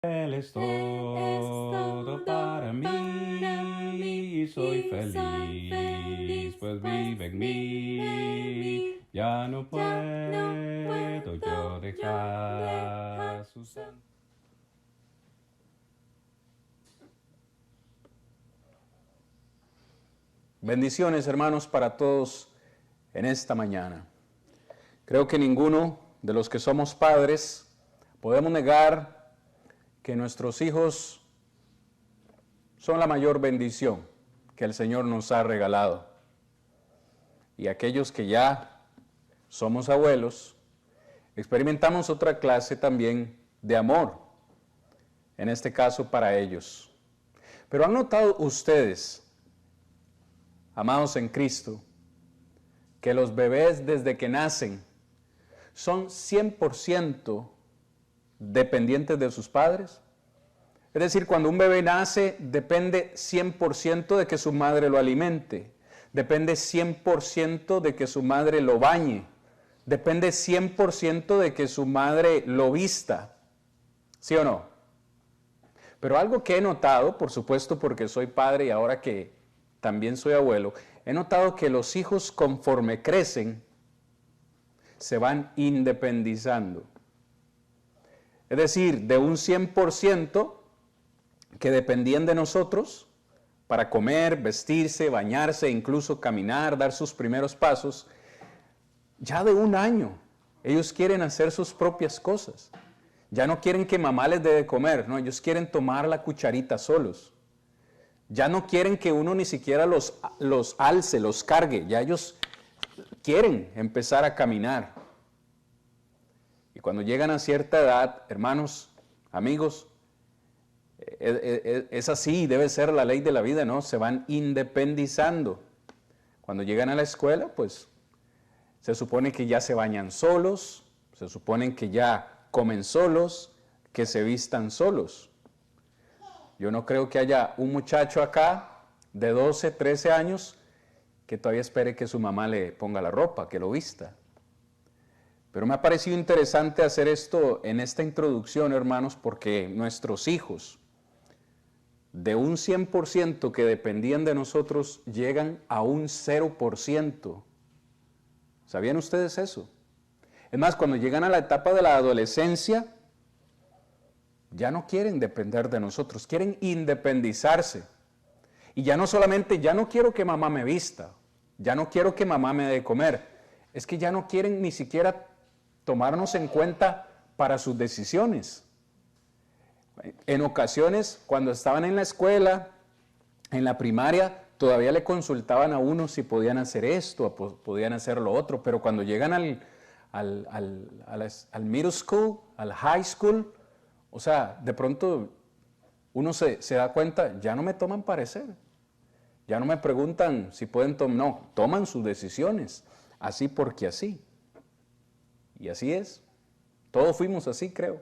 Él es todo para mí, soy feliz, pues vive en mí. Ya no puedo yo dejar su santo. Bendiciones, hermanos, para todos en esta mañana. Creo que ninguno de los que somos padres podemos negar que nuestros hijos son la mayor bendición que el Señor nos ha regalado. Y aquellos que ya somos abuelos, experimentamos otra clase también de amor, en este caso para ellos. Pero ¿han notado ustedes, amados en Cristo, que los bebés desde que nacen son 100% dependientes de sus padres? Es decir, cuando un bebé nace, depende 100% de que su madre lo alimente, depende 100% de que su madre lo bañe, depende 100% de que su madre lo vista, ¿sí o no? Pero algo que he notado, por supuesto porque soy padre y ahora que también soy abuelo, he notado que los hijos conforme crecen, se van independizando. Es decir, de un 100% que dependían de nosotros para comer, vestirse, bañarse, incluso caminar, dar sus primeros pasos, ya de un año ellos quieren hacer sus propias cosas. Ya no quieren que mamá les dé de comer, no, ellos quieren tomar la cucharita solos. Ya no quieren que uno ni siquiera los alce, los cargue, ya ellos quieren empezar a caminar. Y cuando llegan a cierta edad, hermanos, amigos, es así, debe ser la ley de la vida, ¿no? Se van independizando. Cuando llegan a la escuela, pues se supone que ya se bañan solos, se supone que ya comen solos, que se vistan solos. Yo no creo que haya un muchacho acá de 12, 13 años que todavía espere que su mamá le ponga la ropa, que lo vista. Pero me ha parecido interesante hacer esto en esta introducción, hermanos, porque nuestros hijos, de un 100% que dependían de nosotros, llegan a un 0%. ¿Sabían ustedes eso? Es más, cuando llegan a la etapa de la adolescencia, ya no quieren depender de nosotros, quieren independizarse. Y ya no solamente, ya no quiero que mamá me vista, ya no quiero que mamá me dé comer, es que ya no quieren ni siquiera tomarnos en cuenta para sus decisiones. En ocasiones, cuando estaban en la escuela, en la primaria, todavía le consultaban a uno si podían hacer esto, podían hacer lo otro, pero cuando llegan al middle school, al high school, o sea, de pronto uno se da cuenta, ya no me toman parecer, ya no me preguntan si pueden tomar, no, toman sus decisiones, así porque así. Y así es, todos fuimos así, creo.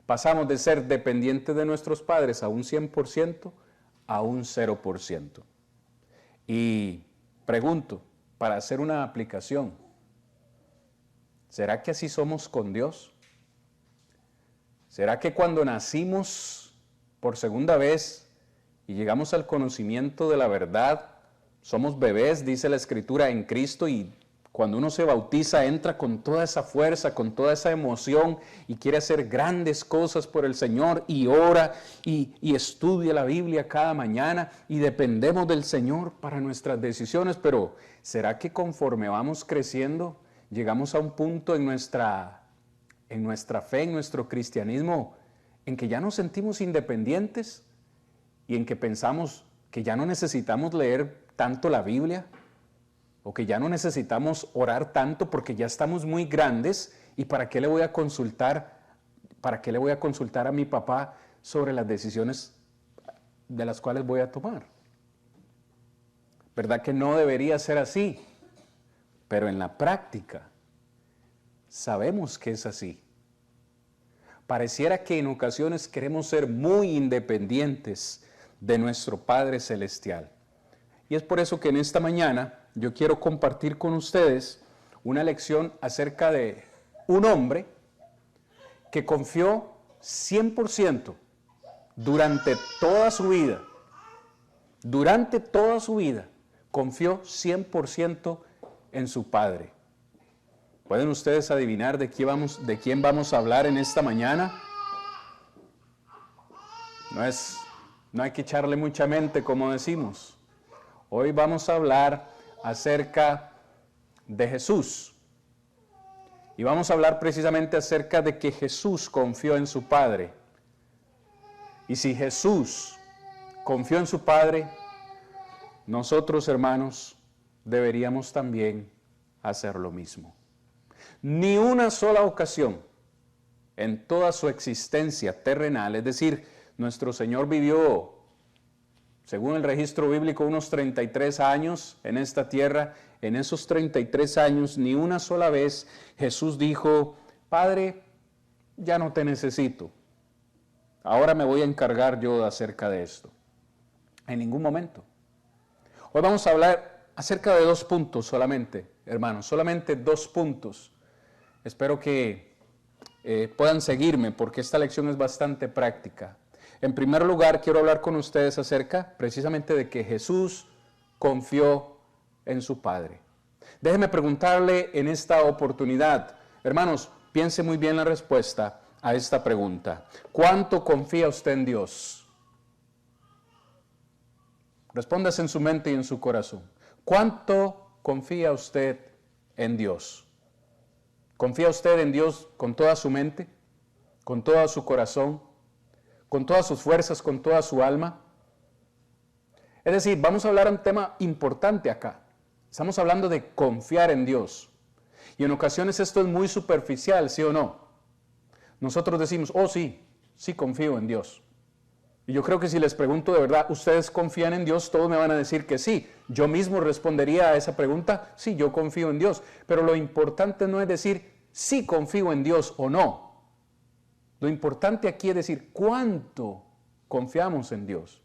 Pasamos de ser dependientes de nuestros padres a un 100% a un 0%. Y pregunto, para hacer una aplicación, ¿será que así somos con Dios? ¿Será que cuando nacimos por segunda vez y llegamos al conocimiento de la verdad, somos bebés, dice la Escritura, en Cristo, y cuando uno se bautiza entra con toda esa fuerza, con toda esa emoción y quiere hacer grandes cosas por el Señor y ora y estudia la Biblia cada mañana y dependemos del Señor para nuestras decisiones? Pero ¿será que conforme vamos creciendo llegamos a un punto en nuestra fe, en nuestro cristianismo, en que ya nos sentimos independientes y en que pensamos que ya no necesitamos leer tanto la Biblia o que ya no necesitamos orar tanto porque ya estamos muy grandes y para qué le voy a consultar a mi papá sobre las decisiones de las cuales voy a tomar? ¿Verdad que no debería ser así? Pero en la práctica sabemos que es así. Pareciera que en ocasiones queremos ser muy independientes de nuestro Padre Celestial. Y es por eso que en esta mañana yo quiero compartir con ustedes una lección acerca de un hombre que confió 100% durante toda su vida. Durante toda su vida confió 100% en su Padre. ¿Pueden ustedes adivinar de quién vamos a hablar en esta mañana? No hay que echarle mucha mente, como decimos. Hoy vamos a hablar acerca de Jesús. Y vamos a hablar precisamente acerca de que Jesús confió en su Padre. Y si Jesús confió en su Padre, nosotros, hermanos, deberíamos también hacer lo mismo. Ni una sola ocasión en toda su existencia terrenal, es decir, nuestro Señor vivió, según el registro bíblico, unos 33 años en esta tierra. En esos 33 años, ni una sola vez Jesús dijo: Padre, ya no te necesito. Ahora me voy a encargar yo acerca de esto. En ningún momento. Hoy vamos a hablar acerca de 2 puntos solamente, hermanos, solamente 2 puntos. Espero que puedan seguirme porque esta lección es bastante práctica. En primer lugar, quiero hablar con ustedes acerca precisamente de que Jesús confió en su Padre. Déjeme preguntarle en esta oportunidad, hermanos, piense muy bien la respuesta a esta pregunta. ¿Cuánto confía usted en Dios? Respóndase en su mente y en su corazón. ¿Cuánto confía usted en Dios? ¿Confía usted en Dios con toda su mente, con todo su corazón, con todas sus fuerzas, con toda su alma? Es decir, vamos a hablar de un tema importante acá. Estamos hablando de confiar en Dios. Y en ocasiones esto es muy superficial, ¿sí o no? Nosotros decimos: oh sí confío en Dios. Y yo creo que si les pregunto de verdad, ¿ustedes confían en Dios? Todos me van a decir que sí. Yo mismo respondería a esa pregunta: sí, yo confío en Dios. Pero lo importante no es decir sí confío en Dios o no. Lo importante aquí es decir cuánto confiamos en Dios.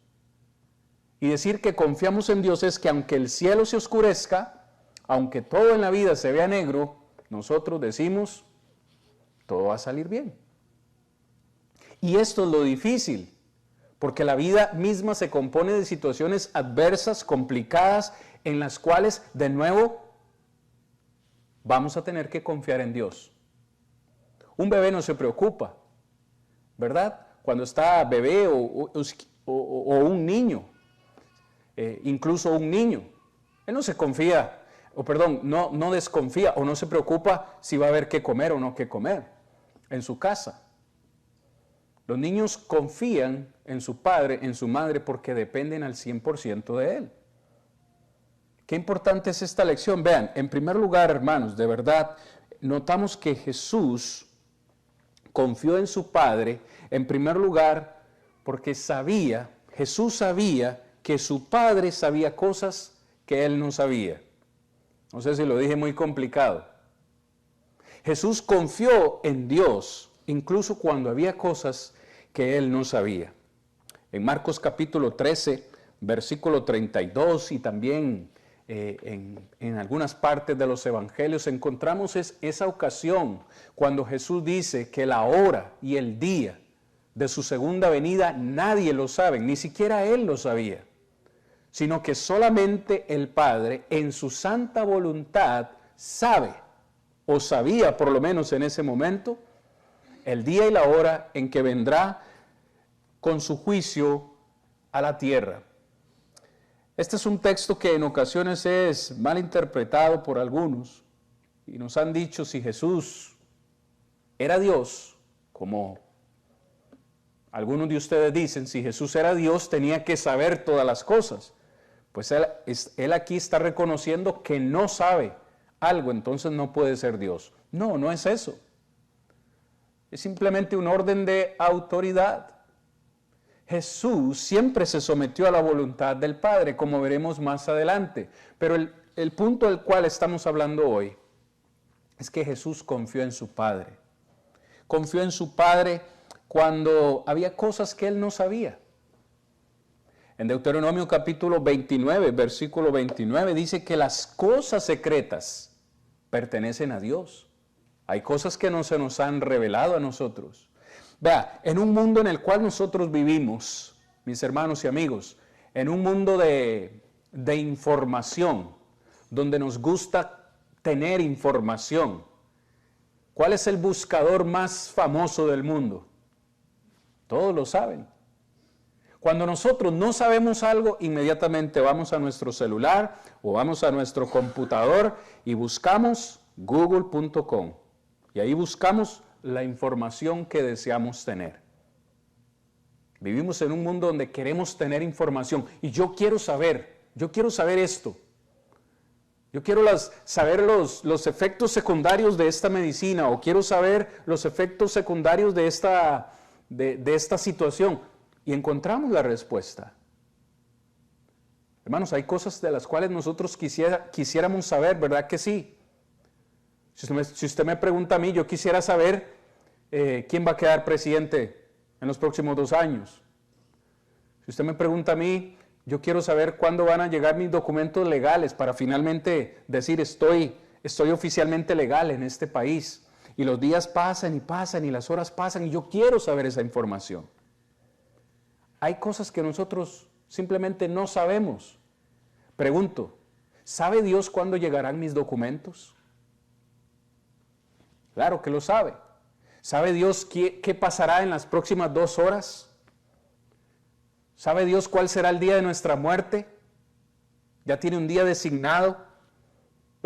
Y decir que confiamos en Dios es que aunque el cielo se oscurezca, aunque todo en la vida se vea negro, nosotros decimos: todo va a salir bien. Y esto es lo difícil, porque la vida misma se compone de situaciones adversas, complicadas, en las cuales de nuevo vamos a tener que confiar en Dios. Un bebé no se preocupa, ¿verdad? Cuando está bebé o un niño, incluso un niño, él no se confía, no desconfía o no se preocupa si va a haber qué comer o no qué comer en su casa. Los niños confían en su padre, en su madre, porque dependen al 100% de él. Qué importante es esta lección. Vean, en primer lugar, hermanos, de verdad, notamos que Jesús confió en su Padre, en primer lugar, porque Jesús sabía que su Padre sabía cosas que él no sabía. No sé si lo dije muy complicado. Jesús confió en Dios, incluso cuando había cosas que él no sabía. En Marcos capítulo 13, versículo 32 y también en algunas partes de los evangelios encontramos esa ocasión cuando Jesús dice que la hora y el día de su segunda venida nadie lo sabe, ni siquiera él lo sabía, sino que solamente el Padre en su santa voluntad sabe, o sabía por lo menos en ese momento, el día y la hora en que vendrá con su juicio a la tierra. Este es un texto que en ocasiones es mal interpretado por algunos y nos han dicho: si Jesús era Dios, como algunos de ustedes dicen, si Jesús era Dios tenía que saber todas las cosas. Pues él aquí está reconociendo que no sabe algo, entonces no puede ser Dios. No, no es eso. Es simplemente un orden de autoridad. Jesús siempre se sometió a la voluntad del Padre, como veremos más adelante. Pero el punto del cual estamos hablando hoy es que Jesús confió en su Padre. Confió en su Padre cuando había cosas que él no sabía. En Deuteronomio capítulo 29, versículo 29, dice que las cosas secretas pertenecen a Dios. Hay cosas que no se nos han revelado a nosotros. Vea, en un mundo en el cual nosotros vivimos, mis hermanos y amigos, en un mundo de información, donde nos gusta tener información, ¿cuál es el buscador más famoso del mundo? Todos lo saben. Cuando nosotros no sabemos algo, inmediatamente vamos a nuestro celular o vamos a nuestro computador y buscamos google.com. Y ahí buscamos la información que deseamos tener. Vivimos en un mundo donde queremos tener información y yo quiero saber esto. Yo quiero saber los efectos secundarios de esta medicina o quiero saber los efectos secundarios de esta situación. Y encontramos la respuesta. Hermanos, hay cosas de las cuales nosotros quisiéramos saber, ¿verdad que sí? Si usted me pregunta a mí, yo quisiera saber quién va a quedar presidente en los próximos 2 años. Si usted me pregunta a mí, yo quiero saber cuándo van a llegar mis documentos legales para finalmente decir estoy oficialmente legal en este país. Y los días pasan y pasan y las horas pasan y yo quiero saber esa información. Hay cosas que nosotros simplemente no sabemos. Pregunto, ¿sabe Dios cuándo llegarán mis documentos? Claro que lo sabe. ¿Sabe Dios qué pasará en las próximas 2 horas? ¿Sabe Dios cuál será el día de nuestra muerte? ¿Ya tiene un día designado?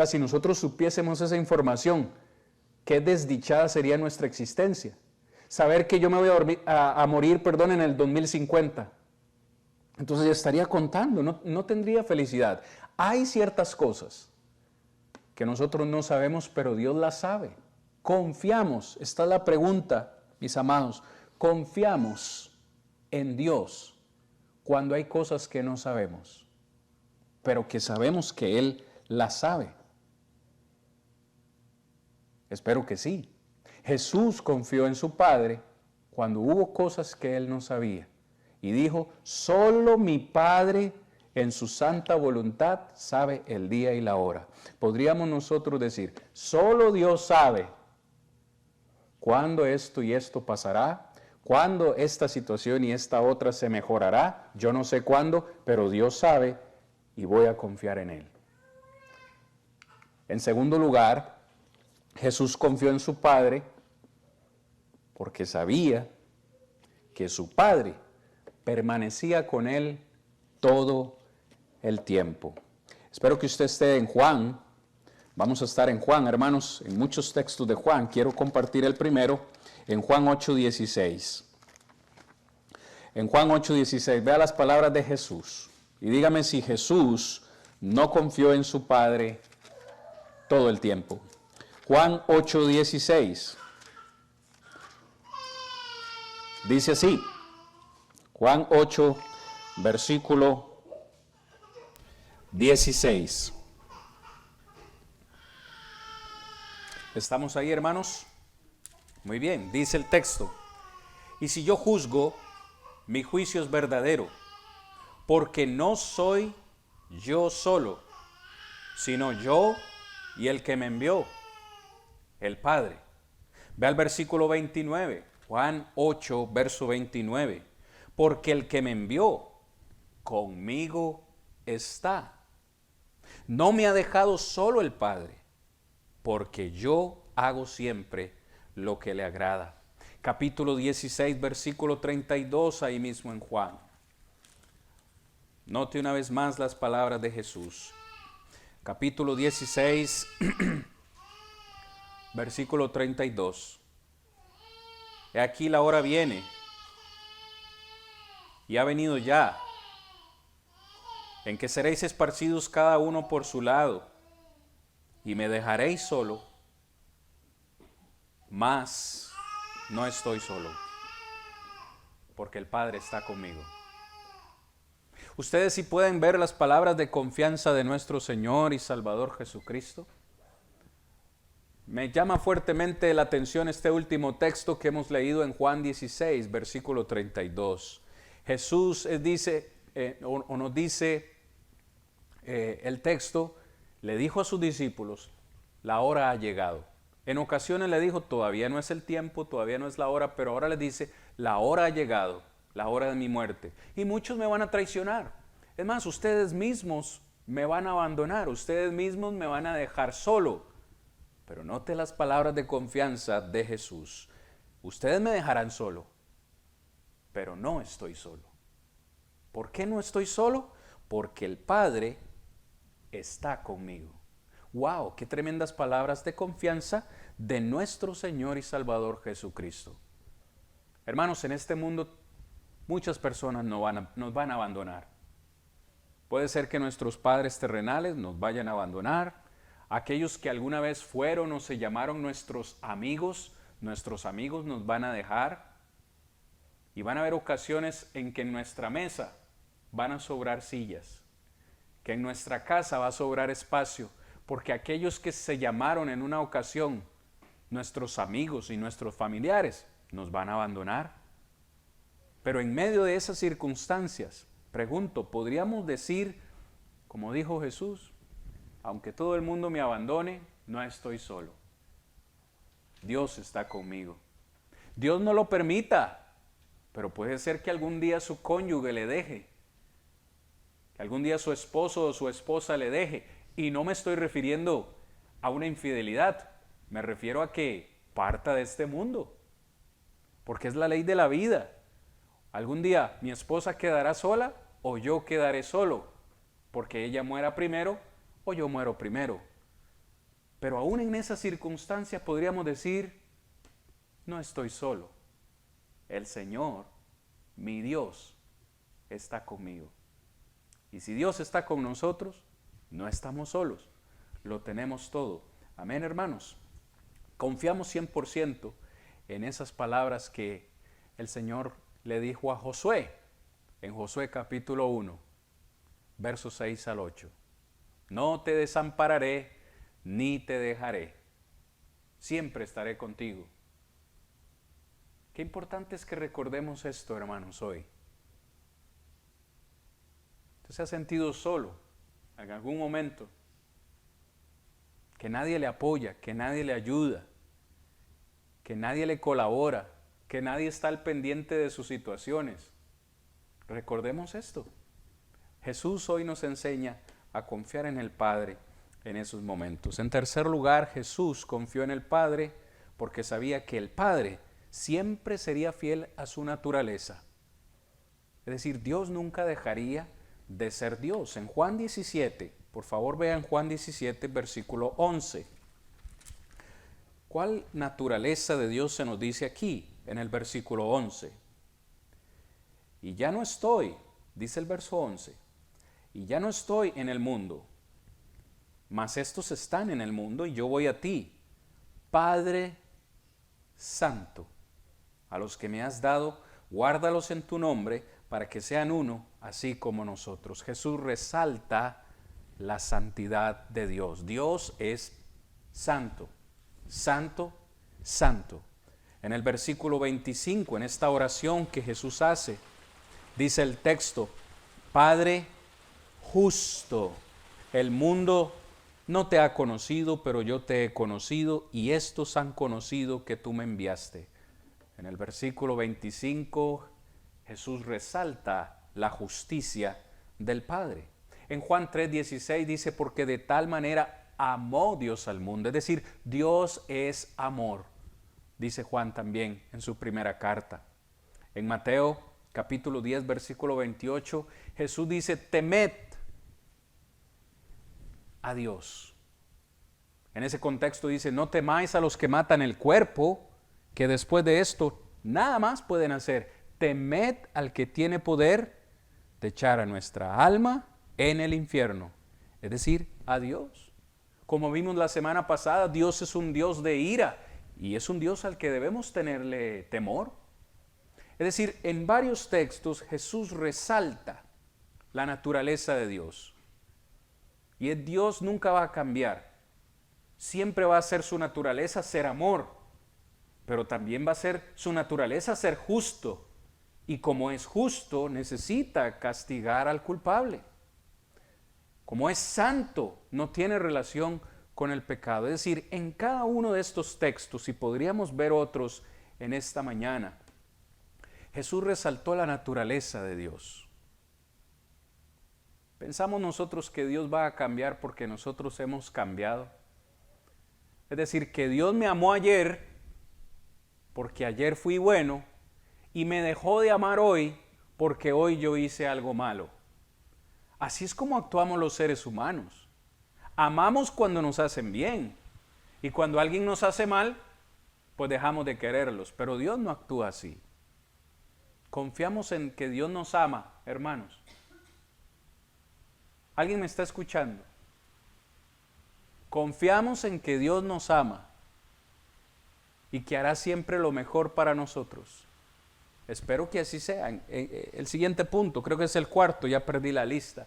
Si nosotros supiésemos esa información, qué desdichada sería nuestra existencia. Saber que yo me voy a morir en el 2050. Entonces ya estaría contando, no tendría felicidad. Hay ciertas cosas que nosotros no sabemos, pero Dios las sabe. Confiamos, esta es la pregunta, mis amados, confiamos en Dios cuando hay cosas que no sabemos, pero que sabemos que Él las sabe. Espero que sí. Jesús confió en su Padre cuando hubo cosas que Él no sabía y dijo, solo mi Padre en su santa voluntad sabe el día y la hora. Podríamos nosotros decir, solo Dios sabe cuándo esto y esto pasará, cuándo esta situación y esta otra se mejorará, yo no sé cuándo, pero Dios sabe y voy a confiar en Él. En segundo lugar, Jesús confió en su Padre porque sabía que su Padre permanecía con Él todo el tiempo. Espero que usted esté en Juan. Vamos a estar en Juan, hermanos, en muchos textos de Juan. Quiero compartir el primero en Juan 8:16. En Juan 8:16, vea las palabras de Jesús y dígame si Jesús no confió en su Padre todo el tiempo. Juan 8:16. Dice así, Juan 8, versículo 16. ¿Estamos ahí, hermanos? Muy bien, dice el texto. Y si yo juzgo, mi juicio es verdadero, porque no soy yo solo, sino yo y el que me envió, el Padre. Ve al versículo 29. Juan 8, verso 29. Porque el que me envió conmigo está. No me ha dejado solo el Padre, porque yo hago siempre lo que le agrada. Capítulo 16, versículo 32, ahí mismo en Juan. Note una vez más las palabras de Jesús. Capítulo 16, versículo 32. He aquí la hora viene, y ha venido ya, en que seréis esparcidos cada uno por su lado, y me dejaréis solo, mas no estoy solo, porque el Padre está conmigo. Ustedes sí pueden ver las palabras de confianza de nuestro Señor y Salvador Jesucristo. Me llama fuertemente la atención este último texto que hemos leído en Juan 16, versículo 32. Jesús nos dice el texto, le dijo a sus discípulos, la hora ha llegado. En ocasiones le dijo, todavía no es el tiempo, todavía no es la hora, pero ahora le dice, la hora ha llegado, la hora de mi muerte. Y muchos me van a traicionar. Es más, ustedes mismos me van a abandonar, ustedes mismos me van a dejar solo. Pero note las palabras de confianza de Jesús. Ustedes me dejarán solo, pero no estoy solo. ¿Por qué no estoy solo? Porque el Padre está conmigo. ¡Wow! ¡Qué tremendas palabras de confianza de nuestro Señor y Salvador Jesucristo! Hermanos, en este mundo muchas personas nos van a abandonar. Puede ser que nuestros padres terrenales nos vayan a abandonar. Aquellos que alguna vez fueron o se llamaron nuestros amigos nos van a dejar. Y van a haber ocasiones en que en nuestra mesa van a sobrar sillas, que en nuestra casa va a sobrar espacio, porque aquellos que se llamaron en una ocasión nuestros amigos y nuestros familiares nos van a abandonar. Pero en medio de esas circunstancias, pregunto, ¿podríamos decir, como dijo Jesús, aunque todo el mundo me abandone, no estoy solo? Dios está conmigo. Dios no lo permita, pero puede ser que algún día su cónyuge le deje, que algún día su esposo o su esposa le deje. Y no me estoy refiriendo a una infidelidad, me refiero a que parta de este mundo, porque es la ley de la vida. Algún día mi esposa quedará sola o yo quedaré solo, porque ella muera primero o yo muero primero. Pero aún en esa circunstancia podríamos decir, no estoy solo. El Señor, mi Dios, está conmigo. Y si Dios está con nosotros, no estamos solos, lo tenemos todo. Amén, hermanos. Confiamos 100% en esas palabras que el Señor le dijo a Josué, en Josué capítulo 1, versos 6 al 8. No te desampararé, ni te dejaré. Siempre estaré contigo. Qué importante es que recordemos esto, hermanos, hoy. ¿Usted se ha sentido solo en algún momento? Que nadie le apoya, que nadie le ayuda, que nadie le colabora, que nadie está al pendiente de sus situaciones. Recordemos esto. Jesús hoy nos enseña a confiar en el Padre en esos momentos. En tercer lugar, Jesús confió en el Padre porque sabía que el Padre siempre sería fiel a su naturaleza. Es decir, Dios nunca dejaría de ser Dios. En Juan 17, por favor vean Juan 17, versículo 11. ¿Cuál naturaleza de Dios se nos dice aquí en el versículo 11? Y ya no estoy, dice el verso 11, y ya no estoy en el mundo, mas estos están en el mundo y yo voy a ti, Padre Santo, a los que me has dado, guárdalos en tu nombre, para que sean uno, así como nosotros. Jesús resalta la santidad de Dios. Dios es santo, santo, santo. En el versículo 25, en esta oración que Jesús hace, dice el texto, Padre justo, el mundo no te ha conocido, pero yo te he conocido, y estos han conocido que tú me enviaste. En el versículo 25, Jesús resalta la justicia del Padre. En Juan 3:16 dice, porque de tal manera amó Dios al mundo. Es decir, Dios es amor, dice Juan también en su primera carta. En Mateo capítulo 10, versículo 28, Jesús dice, temed a Dios. En ese contexto dice, no temáis a los que matan el cuerpo, que después de esto nada más pueden hacer. Temed al que tiene poder de echar a nuestra alma en el infierno, es decir, a Dios. Como vimos la semana pasada, Dios es un Dios de ira y es un Dios al que debemos tenerle temor. Es decir, en varios textos Jesús resalta la naturaleza de Dios. Y Dios nunca va a cambiar. Siempre va a ser su naturaleza ser amor, pero también va a ser su naturaleza ser justo. Y como es justo, necesita castigar al culpable. Como es santo, no tiene relación con el pecado. Es decir, en cada uno de estos textos, y podríamos ver otros en esta mañana, Jesús resaltó la naturaleza de Dios. ¿Pensamos nosotros que Dios va a cambiar porque nosotros hemos cambiado? Es decir, que Dios me amó ayer porque ayer fui bueno y me dejó de amar hoy porque hoy yo hice algo malo. Así es como actuamos los seres humanos. Amamos cuando nos hacen bien y cuando alguien nos hace mal, pues dejamos de quererlos. Pero Dios no actúa así. Confiamos en que Dios nos ama, hermanos. ¿Alguien me está escuchando? Confiamos en que Dios nos ama y que hará siempre lo mejor para nosotros. Espero que así sea. El siguiente punto, creo que es el cuarto, ya perdí la lista.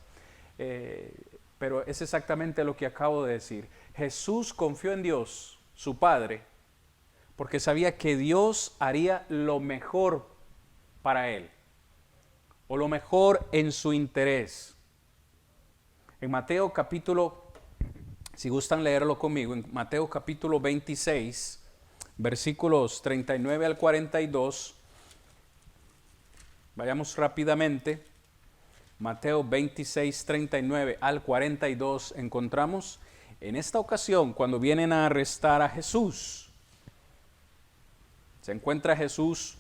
Pero es exactamente lo que acabo de decir. Jesús confió en Dios, su Padre, porque sabía que Dios haría lo mejor para él, o lo mejor en su interés. En Mateo capítulo, si gustan leerlo conmigo, en Mateo capítulo 26, versículos 39 al 42, vayamos rápidamente. Mateo 26, 39 al 42, encontramos en esta ocasión cuando vienen a arrestar a Jesús. Se encuentra Jesús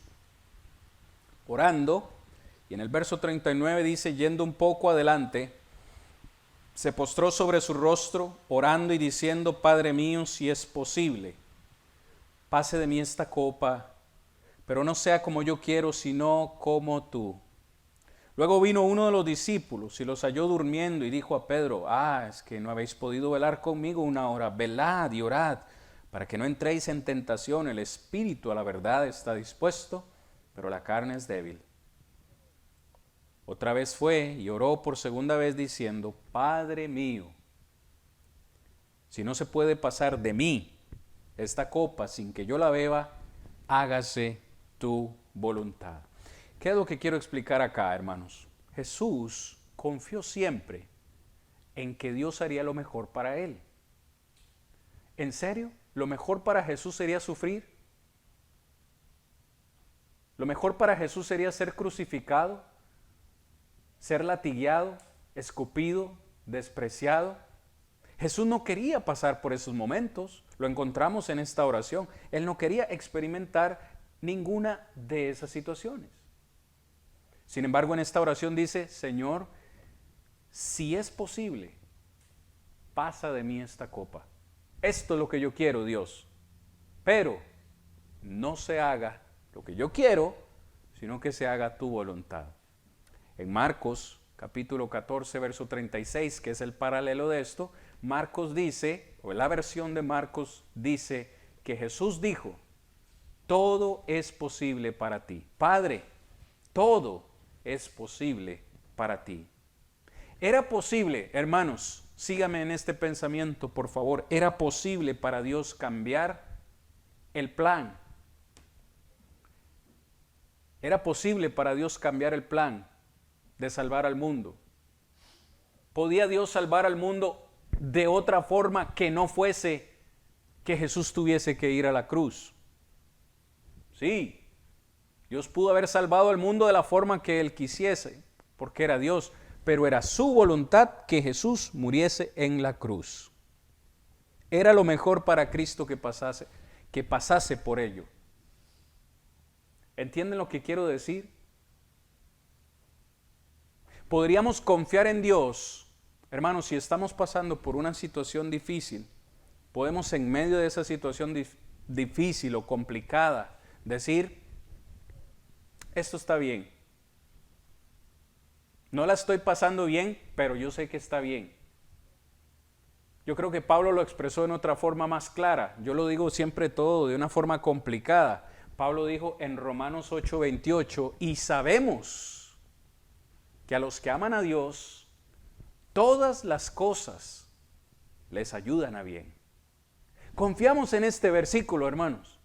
orando y en el verso 39 dice, yendo un poco adelante, se postró sobre su rostro orando y diciendo, Padre mío, si es posible, pase de mí esta copa, pero no sea como yo quiero, sino como tú. Luego vino uno de los discípulos y los halló durmiendo y dijo a Pedro, es que no habéis podido velar conmigo una hora, velad y orad, para que no entréis en tentación. El espíritu a la verdad está dispuesto, pero la carne es débil. Otra vez fue y oró por segunda vez diciendo, Padre mío, si no se puede pasar de mí esta copa sin que yo la beba, hágase tu voluntad. ¿Qué es lo que quiero explicar acá, hermanos? Jesús confió siempre en que Dios haría lo mejor para él. ¿En serio? ¿Lo mejor para Jesús sería sufrir? ¿Lo mejor para Jesús sería ser crucificado? ¿Ser latigueado, escupido, despreciado? Jesús no quería pasar por esos momentos. Lo encontramos en esta oración. Él no quería experimentar ninguna de esas situaciones. Sin embargo, en esta oración dice, Señor, si es posible, pasa de mí esta copa. Esto es lo que yo quiero, Dios. Pero no se haga lo que yo quiero, sino que se haga tu voluntad. En Marcos, capítulo 14, verso 36, que es el paralelo de esto, Marcos dice, o la versión de Marcos dice, que Jesús dijo, todo es posible para ti. Padre, todo es posible para ti. Era posible, hermanos, sígame en este pensamiento, por favor, era posible para Dios cambiar el plan. Era posible para Dios cambiar el plan de salvar al mundo. ¿Podía Dios salvar al mundo de otra forma que no fuese que Jesús tuviese que ir a la cruz? Sí. Dios pudo haber salvado al mundo de la forma que Él quisiese, porque era Dios, pero era su voluntad que Jesús muriese en la cruz. Era lo mejor para Cristo que pasase por ello. ¿Entienden lo que quiero decir? Podríamos confiar en Dios, hermanos, si estamos pasando por una situación difícil, podemos en medio de esa situación difícil o complicada decir, esto está bien. No la estoy pasando bien, pero yo sé que está bien. Yo creo que Pablo lo expresó en otra forma más clara. Yo lo digo siempre todo de una forma complicada. Pablo dijo en Romanos 8:28, y sabemos que a los que aman a Dios, todas las cosas les ayudan a bien. Confiamos en este versículo, hermanos.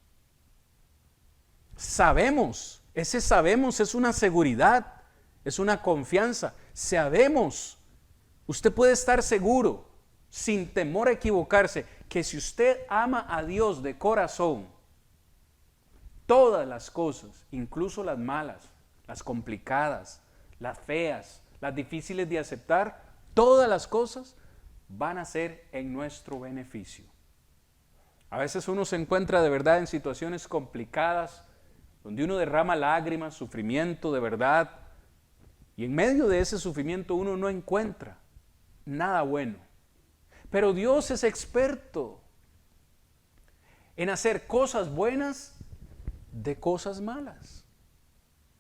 Sabemos. Ese sabemos es una seguridad, es una confianza. Sabemos, usted puede estar seguro, sin temor a equivocarse, que si usted ama a Dios de corazón, todas las cosas, incluso las malas, las complicadas, las feas, las difíciles de aceptar, todas las cosas van a ser en nuestro beneficio. A veces uno se encuentra de verdad en situaciones complicadas, donde uno derrama lágrimas, sufrimiento de verdad, y en medio de ese sufrimiento uno no encuentra nada bueno. Pero Dios es experto en hacer cosas buenas de cosas malas.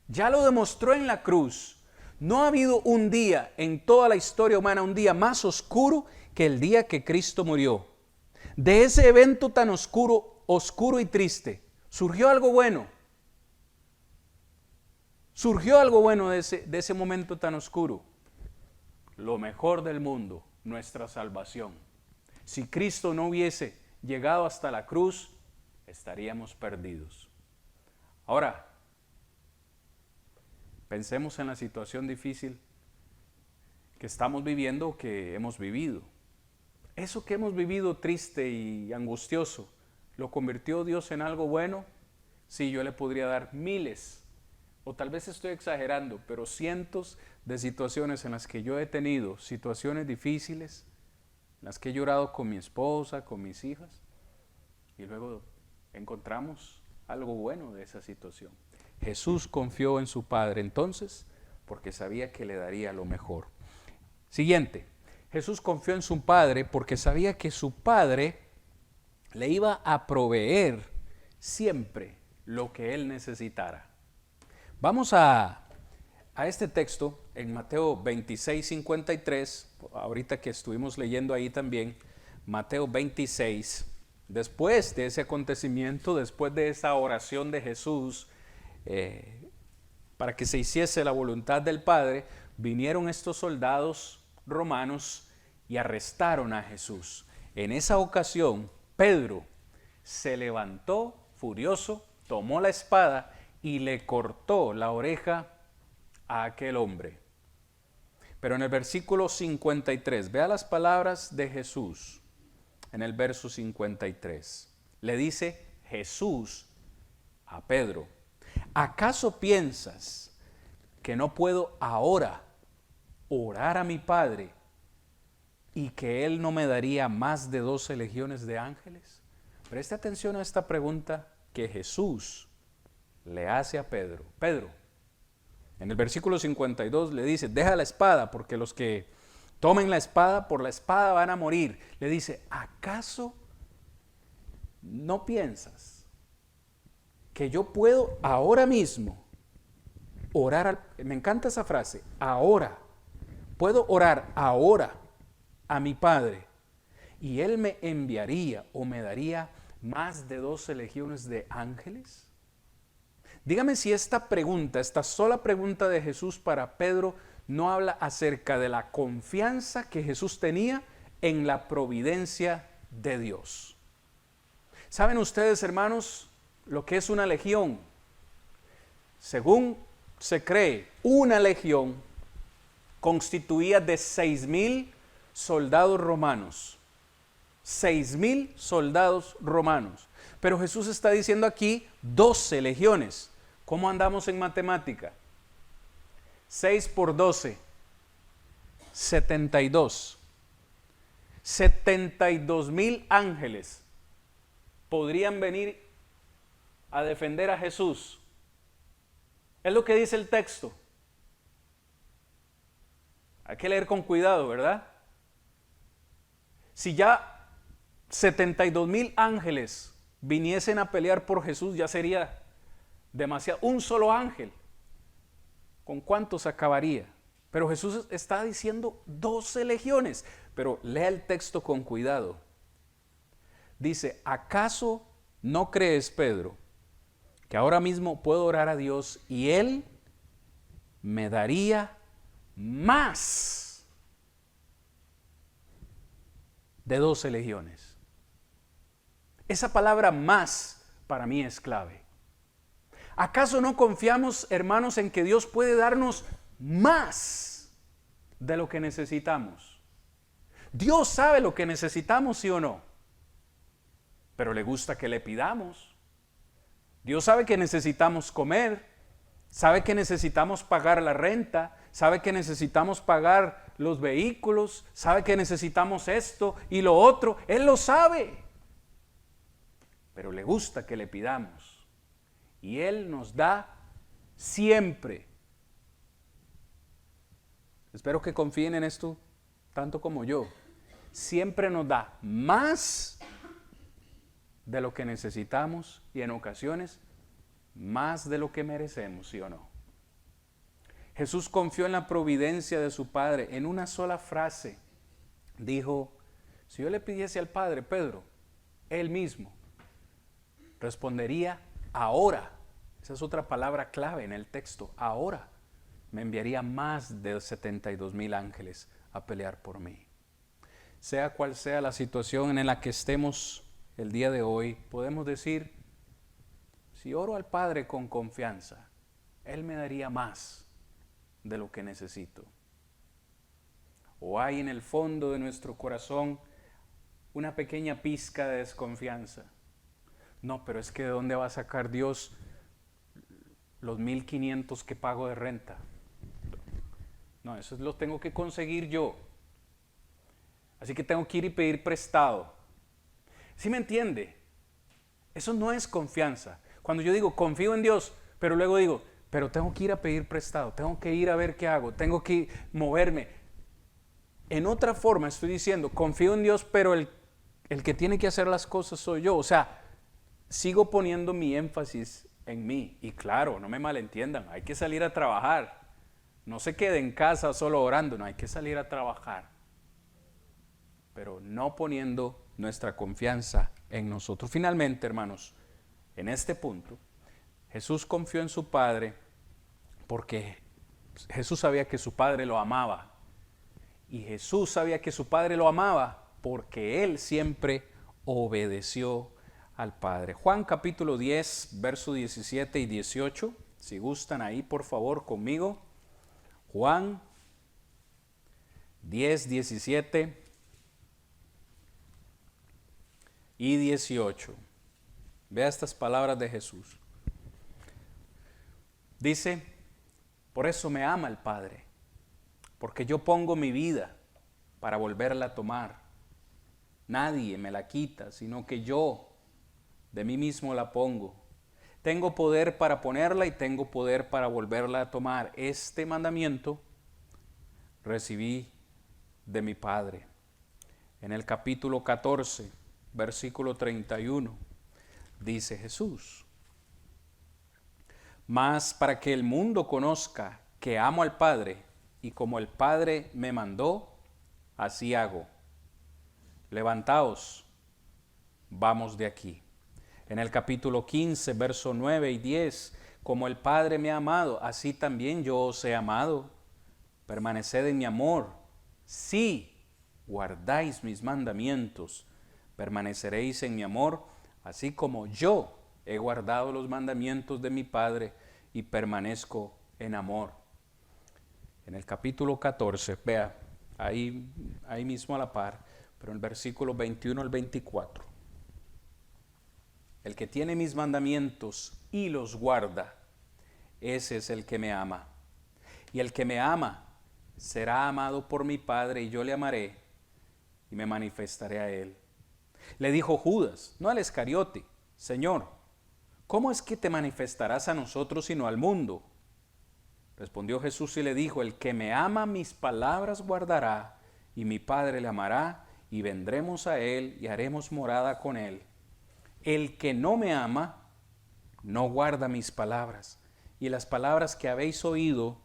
Ya lo demostró en la cruz. No ha habido un día en toda la historia humana, un día más oscuro que el día que Cristo murió. De ese evento tan oscuro y triste, surgió algo bueno. Surgió algo bueno de ese momento tan oscuro. Lo mejor del mundo, nuestra salvación. Si Cristo no hubiese llegado hasta la cruz, estaríamos perdidos. Ahora, pensemos en la situación difícil que estamos viviendo, que hemos vivido. Eso que hemos vivido triste y angustioso, ¿lo convirtió Dios en algo bueno? Sí, yo le podría dar miles, o tal vez estoy exagerando, pero cientos de situaciones en las que yo he tenido situaciones difíciles, en las que he llorado con mi esposa, con mis hijas, y luego encontramos algo bueno de esa situación. Jesús confió en su Padre entonces porque sabía que le daría lo mejor. Siguiente, Jesús confió en su Padre porque sabía que su Padre le iba a proveer siempre lo que él necesitara. Vamos a este texto en Mateo 26, 53, ahorita que estuvimos leyendo ahí también, Mateo 26, después de ese acontecimiento, después de esa oración de Jesús, para que se hiciese la voluntad del Padre, vinieron estos soldados romanos y arrestaron a Jesús. En esa ocasión, Pedro se levantó furioso, tomó la espada y le cortó la oreja a aquel hombre. Pero en el versículo 53, vea las palabras de Jesús. En el verso 53, le dice Jesús a Pedro: ¿acaso piensas que no puedo ahora orar a mi Padre y que Él no me daría más de 12 legiones de ángeles? Preste atención a esta pregunta que Jesús le hace a Pedro. Pedro, en el versículo 52 le dice: deja la espada, porque los que tomen la espada, por la espada van a morir. Le dice: ¿acaso no piensas que yo puedo ahora mismo orar? Me encanta esa frase, ahora. Puedo orar ahora a mi Padre y Él me enviaría o me daría más de 12 legiones de ángeles. Dígame si esta pregunta, esta sola pregunta de Jesús para Pedro, no habla acerca de la confianza que Jesús tenía en la providencia de Dios. ¿Saben ustedes, hermanos, lo que es una legión? Según se cree, una legión constituía de 6,000 soldados romanos. 6,000 soldados romanos. Pero Jesús está diciendo aquí 12 legiones. ¿Cómo andamos en matemática? 6 por 12, 72. 72,000 ángeles podrían venir a defender a Jesús. Es lo que dice el texto. Hay que leer con cuidado, ¿verdad? Si ya 72,000 ángeles viniesen a pelear por Jesús, ya sería demasiado. Un solo ángel, ¿con cuántos acabaría? Pero Jesús está diciendo 12 legiones. Pero lea el texto con cuidado. Dice: ¿acaso no crees, Pedro, que ahora mismo puedo orar a Dios y Él me daría más de 12 legiones? Esa palabra más para mí es clave. ¿Acaso no confiamos, hermanos, en que Dios puede darnos más de lo que necesitamos? Dios sabe lo que necesitamos, ¿sí o no? pero le gusta que le pidamos. Dios sabe que necesitamos comer, sabe que necesitamos pagar la renta, sabe que necesitamos pagar los vehículos, sabe que necesitamos esto y lo otro. Él lo sabe, pero le gusta que le pidamos. Y Él nos da siempre. Espero que confíen en esto tanto como yo. Siempre nos da más de lo que necesitamos y en ocasiones más de lo que merecemos, ¿sí o no? Jesús confió en la providencia de su Padre. En una sola frase dijo: si yo le pidiese al Padre, Pedro, Él mismo respondería ahora. Esa es otra palabra clave en el texto, ahora. Me enviaría más de 72,000 ángeles a pelear por mí. Sea cual sea la situación en la que estemos el día de hoy, podemos decir: si oro al Padre con confianza, Él me daría más de lo que necesito. O hay en el fondo de nuestro corazón una pequeña pizca de desconfianza. No, pero es que ¿de dónde va a sacar Dios los 1,500 que pago de renta? No, eso lo tengo que conseguir yo. Así que tengo que ir y pedir prestado. ¿Sí me entiende? Eso no es confianza. Cuando yo digo confío en Dios, pero luego digo, pero tengo que ir a pedir prestado, tengo que ir a ver qué hago, tengo que moverme. En otra forma estoy diciendo, confío en Dios, pero el que tiene que hacer las cosas soy yo. O sea, sigo poniendo mi énfasis en mí. Y claro, no me malentiendan, hay que salir a trabajar. No se quede en casa solo orando, no, hay que salir a trabajar. Pero no poniendo nuestra confianza en nosotros. Finalmente, hermanos, en este punto, Jesús confió en su Padre porque Jesús sabía que su Padre lo amaba. Y Jesús sabía que su Padre lo amaba porque Él siempre obedeció al Padre. Juan capítulo 10, verso 17 y 18. Si gustan ahí, por favor, conmigo. Juan 10, 17 y 18. Vea estas palabras de Jesús. Dice: por eso me ama el Padre, porque yo pongo mi vida para volverla a tomar. Nadie me la quita, sino que yo de mí mismo la pongo. Tengo poder para ponerla y tengo poder para volverla a tomar. Este mandamiento recibí de mi Padre. En el capítulo 14, versículo 31, dice Jesús: mas para que el mundo conozca que amo al Padre, y como el Padre me mandó, así hago. Levantaos, vamos de aquí. En el capítulo 15, verso 9 y 10, como el Padre me ha amado, así también yo os he amado. Permaneced en mi amor. Si guardáis mis mandamientos, permaneceréis en mi amor, así como yo he guardado los mandamientos de mi Padre y permanezco en amor. En el capítulo 14, vea, ahí mismo a la par, pero en el versículo 21 al 24. El que tiene mis mandamientos y los guarda, ese es el que me ama. Y el que me ama será amado por mi Padre, y yo le amaré y me manifestaré a él. Le dijo Judas, no al Iscariote: Señor, ¿cómo es que te manifestarás a nosotros y no al mundo? Respondió Jesús y le dijo: el que me ama mis palabras guardará, y mi Padre le amará, y vendremos a él y haremos morada con él. El que no me ama no guarda mis palabras, y las palabras que habéis oído,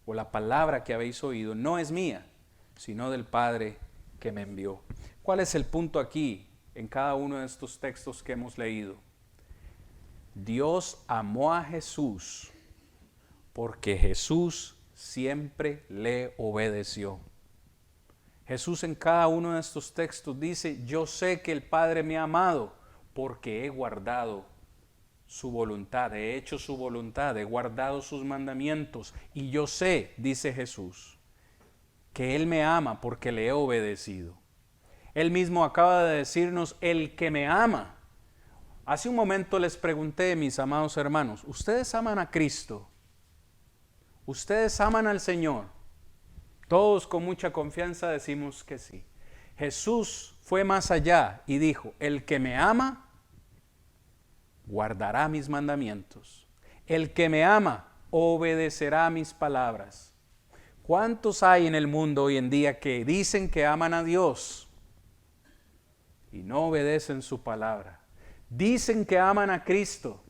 o la palabra que habéis oído, no es mía, sino del Padre que me envió. ¿Cuál es el punto aquí en cada uno de estos textos que hemos leído? Dios amó a Jesús porque Jesús siempre le obedeció. Jesús en cada uno de estos textos dice: yo sé que el Padre me ha amado porque he guardado su voluntad, he hecho su voluntad, he guardado sus mandamientos. Y yo sé, dice Jesús, que Él me ama porque le he obedecido. Él mismo acaba de decirnos, el que me ama. Hace un momento les pregunté, mis amados hermanos, ¿ustedes aman a Cristo? ¿Ustedes aman al Señor? Todos con mucha confianza decimos que sí. Jesús fue más allá y dijo, el que me ama, guardará mis mandamientos. El que me ama, obedecerá mis palabras. ¿Cuántos hay en el mundo hoy en día que dicen que aman a Dios y no obedecen su palabra? Dicen que aman a Cristo,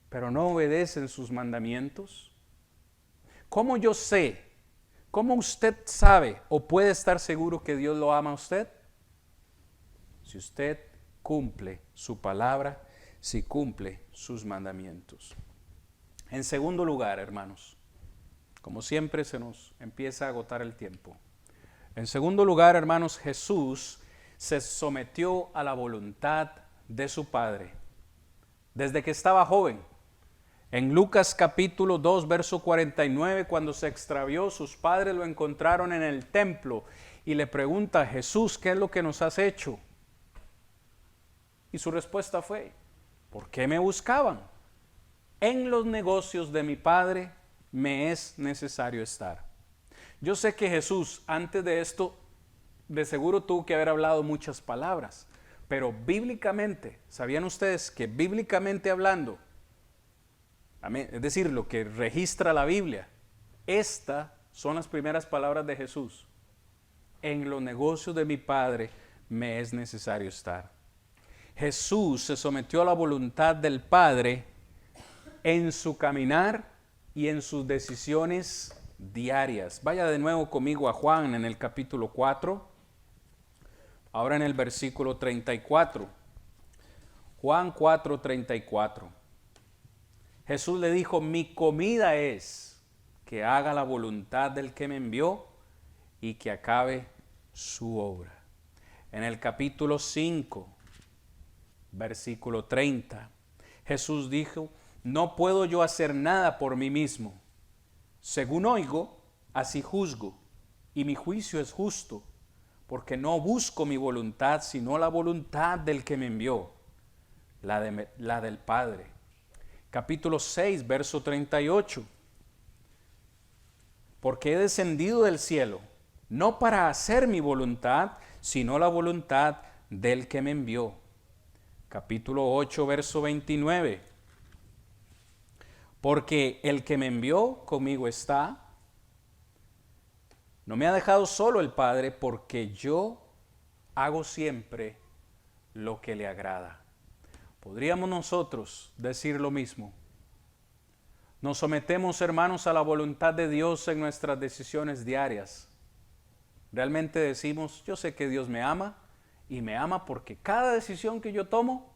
pero no obedecen sus mandamientos. ¿Cómo yo sé? ¿Cómo usted sabe o puede estar seguro que Dios lo ama a usted? Si usted cumple su palabra, si cumple sus mandamientos. En segundo lugar, hermanos, como siempre se nos empieza a agotar el tiempo. En segundo lugar, hermanos, Jesús se sometió a la voluntad de su Padre desde que estaba joven. En Lucas capítulo 2, verso 49, cuando se extravió, sus padres lo encontraron en el templo y le pregunta, Jesús, ¿qué es lo que nos has hecho? Y su respuesta fue, ¿por qué me buscaban? En los negocios de mi Padre me es necesario estar. Yo sé que Jesús, antes de esto, de seguro tuvo que haber hablado muchas palabras, pero bíblicamente, ¿sabían ustedes que bíblicamente hablando, es decir, lo que registra la Biblia, estas son las primeras palabras de Jesús? En los negocios de mi Padre me es necesario estar. Jesús se sometió a la voluntad del Padre en su caminar y en sus decisiones diarias. Vaya de nuevo conmigo a Juan en el capítulo 4, ahora en el versículo 34. Juan 4, 34. Jesús le dijo, mi comida es que haga la voluntad del que me envió y que acabe su obra. En el capítulo 5, versículo 30, Jesús dijo, no puedo yo hacer nada por mí mismo. Según oigo, así juzgo, y mi juicio es justo, porque no busco mi voluntad, sino la voluntad del que me envió, la del Padre. Capítulo 6, verso 38. Porque he descendido del cielo, no para hacer mi voluntad, sino la voluntad del que me envió. Capítulo 8, verso 29. Porque el que me envió conmigo está. No me ha dejado solo el Padre, porque yo hago siempre lo que le agrada. ¿Podríamos nosotros decir lo mismo? Nos sometemos, hermanos, a la voluntad de Dios en nuestras decisiones diarias. Realmente decimos, yo sé que Dios me ama, y me ama porque cada decisión que yo tomo,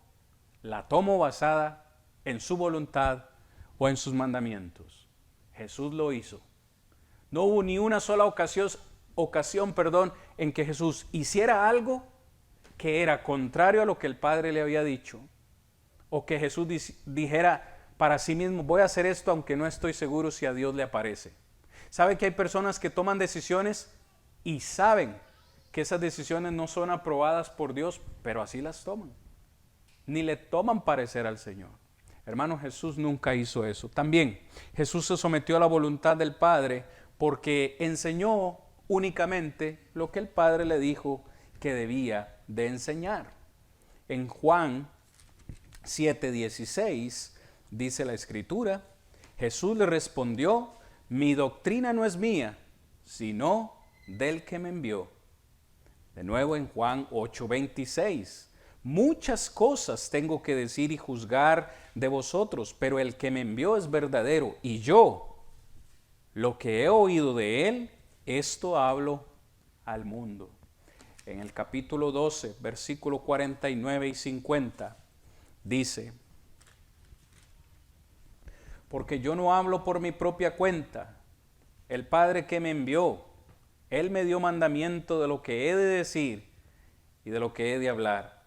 la tomo basada en su voluntad o en sus mandamientos. Jesús lo hizo. No hubo ni una sola ocasión, en que Jesús hiciera algo que era contrario a lo que el Padre le había dicho, o que Jesús dijera para sí mismo, voy a hacer esto aunque no estoy seguro si a Dios le aparece. ¿Sabe que hay personas que toman decisiones y saben que esas decisiones no son aprobadas por Dios, pero así las toman? Ni le toman parecer al Señor. Hermano, Jesús nunca hizo eso. También Jesús se sometió a la voluntad del Padre porque enseñó únicamente lo que el Padre le dijo que debía de enseñar. En Juan 7:16 dice la Escritura, Jesús le respondió, mi doctrina no es mía, sino del que me envió. De nuevo en Juan 8:26, muchas cosas tengo que decir y juzgar de vosotros, pero el que me envió es verdadero, y yo, lo que he oído de él, esto hablo al mundo. En el capítulo 12, versículo 49 y 50, dice, porque yo no hablo por mi propia cuenta, el Padre que me envió, Él me dio mandamiento de lo que he de decir y de lo que he de hablar.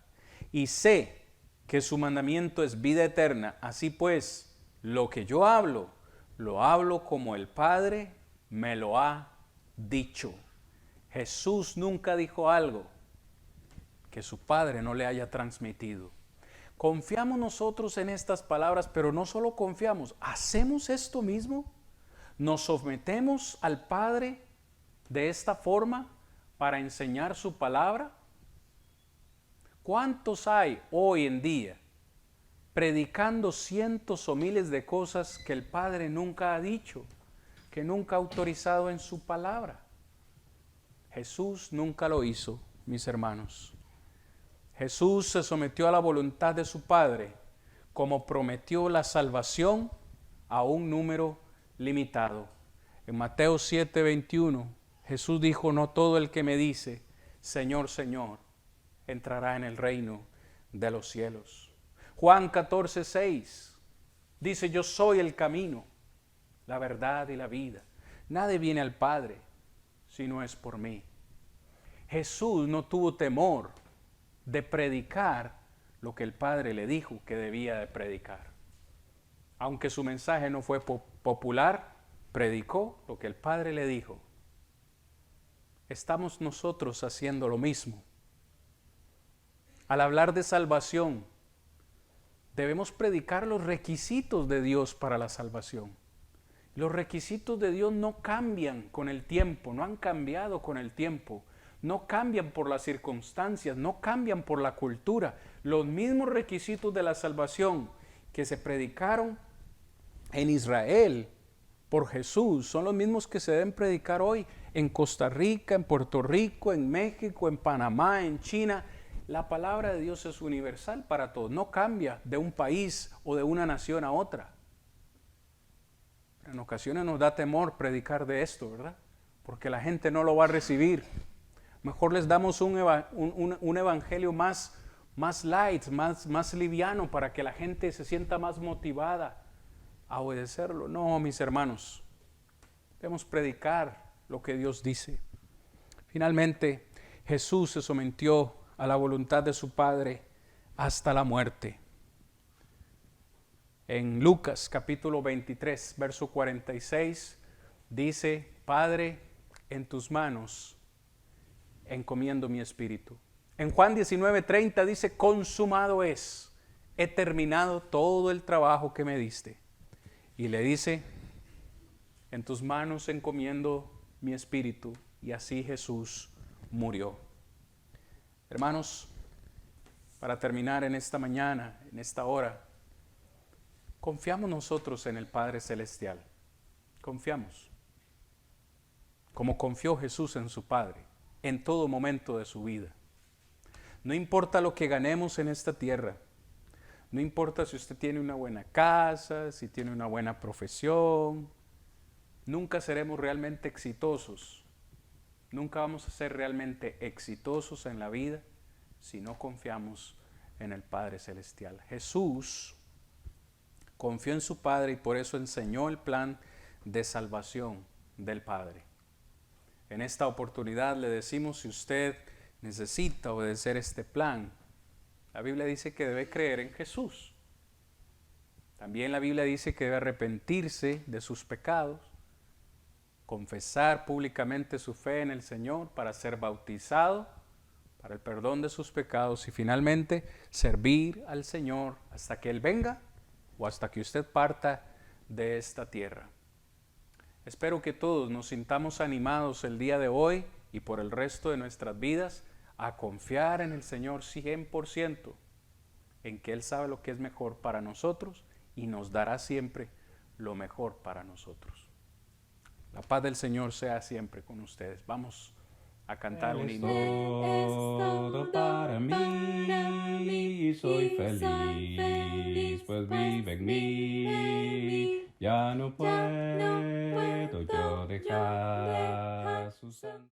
Y sé que su mandamiento es vida eterna. Así pues, lo que yo hablo, lo hablo como el Padre me lo ha dicho. Jesús nunca dijo algo que su Padre no le haya transmitido. Confiamos nosotros en estas palabras, pero no solo confiamos, ¿hacemos esto mismo? ¿Nos sometemos al Padre de esta forma para enseñar su palabra? ¿Cuántos hay hoy en día predicando cientos o miles de cosas que el Padre nunca ha dicho, que nunca ha autorizado en su palabra? Jesús nunca lo hizo, mis hermanos. Jesús se sometió a la voluntad de su Padre, como prometió la salvación a un número limitado. En Mateo 7:21, Jesús dijo: no todo el que me dice, Señor, Señor, entrará en el reino de los cielos. Juan 14:6 dice: yo soy el camino, la verdad y la vida. Nadie viene al Padre si no es por mí. Jesús no tuvo temor de predicar lo que el Padre le dijo que debía de predicar. Aunque su mensaje no fue popular, predicó lo que el Padre le dijo. Estamos nosotros haciendo lo mismo. Al hablar de salvación, debemos predicar los requisitos de Dios para la salvación. Los requisitos de Dios no cambian con el tiempo, no han cambiado con el tiempo. No cambian por las circunstancias, no cambian por la cultura. Los mismos requisitos de la salvación que se predicaron en Israel por Jesús son los mismos que se deben predicar hoy en Costa Rica, en Puerto Rico, en México, en Panamá, en China. La palabra de Dios es universal para todos, no cambia de un país o de una nación a otra. En ocasiones nos da temor predicar de esto, ¿verdad? Porque la gente no lo va a recibir. Mejor les damos un evangelio más light, más liviano, para que la gente se sienta más motivada a obedecerlo. No, mis hermanos, debemos predicar lo que Dios dice. Finalmente, Jesús se sometió a la voluntad de su Padre hasta la muerte. En Lucas capítulo 23, verso 46, dice: Padre, en tus manos encomiendo mi espíritu. En Juan 19:30 dice: consumado es, he terminado todo el trabajo que me diste. Y le dice: en tus manos encomiendo mi espíritu. Y así Jesús murió. Hermanos, para terminar en esta mañana, en esta hora, confiamos nosotros en el Padre Celestial. Confiamos, como confió Jesús en su Padre, en todo momento de su vida. No importa lo que ganemos en esta tierra, no importa si usted tiene una buena casa, si tiene una buena profesión, nunca seremos realmente exitosos. Nunca vamos a ser realmente exitosos en la vida si no confiamos en el Padre Celestial. Jesús confió en su Padre y por eso enseñó el plan de salvación del Padre. En esta oportunidad le decimos, si usted necesita obedecer este plan, la Biblia dice que debe creer en Jesús. También la Biblia dice que debe arrepentirse de sus pecados, confesar públicamente su fe en el Señor para ser bautizado, para el perdón de sus pecados y finalmente servir al Señor hasta que Él venga o hasta que usted parta de esta tierra. Espero que todos nos sintamos animados el día de hoy y por el resto de nuestras vidas a confiar en el Señor 100%, en que Él sabe lo que es mejor para nosotros y nos dará siempre lo mejor para nosotros. La paz del Señor sea siempre con ustedes. Vamos a cantar un himno. Todo para mí, soy feliz, pues vive en mí. Ya no puedo yo dejar su santo.